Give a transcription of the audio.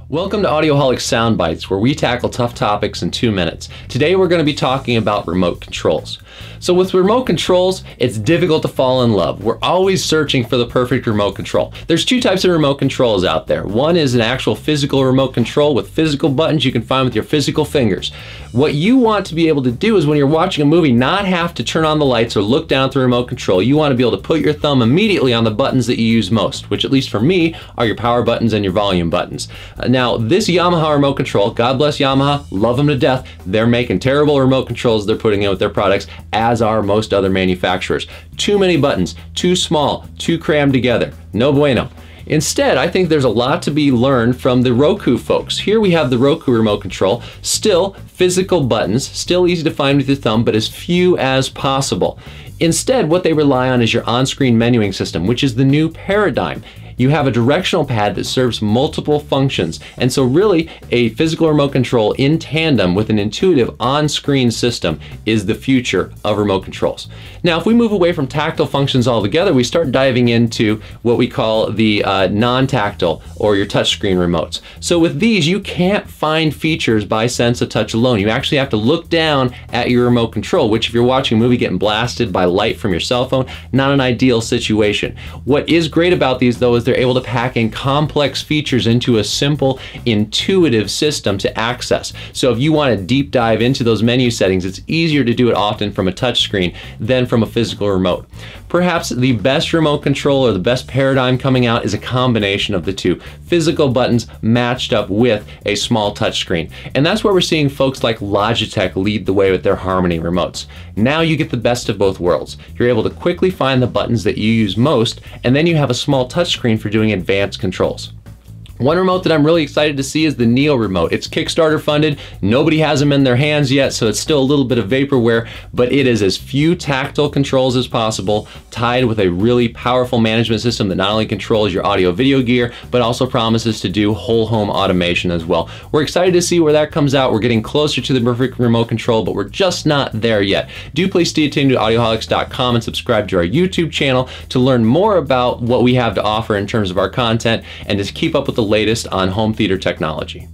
Welcome to Audioholic Soundbites, where we tackle tough topics in 2 minutes. Today we're going to be talking about remote controls. So with remote controls, it's difficult to fall in love. We're always searching for the perfect remote control. There's two types of remote controls out there. One is an actual physical remote control with physical buttons you can find with your physical fingers. What you want to be able to do is when you're watching a movie, not have to turn on the lights or look down at the remote control. You want to be able to put your thumb immediately on the buttons that you use most, which at least for me are your power buttons and your volume buttons. Now this Yamaha remote control, God bless Yamaha, love them to death. They're making terrible remote controls they're putting in with their products, as are most other manufacturers. Too many buttons, too small, too crammed together. No bueno. Instead, I think there's a lot to be learned from the Roku folks. Here we have the Roku remote control, still physical buttons, still easy to find with your thumb, but as few as possible. Instead, what they rely on is your on-screen menuing system, which is the new paradigm. You have a directional pad that serves multiple functions, and so really a physical remote control in tandem with an intuitive on-screen system is the future of remote controls. Now if we move away from tactile functions altogether, we start diving into what we call the non-tactile or your touchscreen remotes. So with these you can't find features by sense of touch alone. You actually have to look down at your remote control, which if you're watching a movie getting blasted by light from your cell phone, not an ideal situation. What is great about these though is they're able to pack in complex features into a simple, intuitive system to access. So if you want to deep dive into those menu settings, it's easier to do it often from a touch screen than from a physical remote. Perhaps the best remote control or the best paradigm coming out is a combination of the two. Physical buttons matched up with a small touch screen. And that's where we're seeing folks like Logitech lead the way with their Harmony remotes. Now you get the best of both worlds. You're able to quickly find the buttons that you use most, and then you have a small touch screen for doing advanced controls. One remote that I'm really excited to see is the Neo remote. It's Kickstarter funded. Nobody has them in their hands yet, so it's still a little bit of vaporware, but it is as few tactile controls as possible, tied with a really powerful management system that not only controls your audio video gear, but also promises to do whole home automation as well. We're excited to see where that comes out. We're getting closer to the perfect remote control, but we're just not there yet. Do please stay tuned to audioholics.com and subscribe to our YouTube channel to learn more about what we have to offer in terms of our content and to keep up with the latest on home theater technology.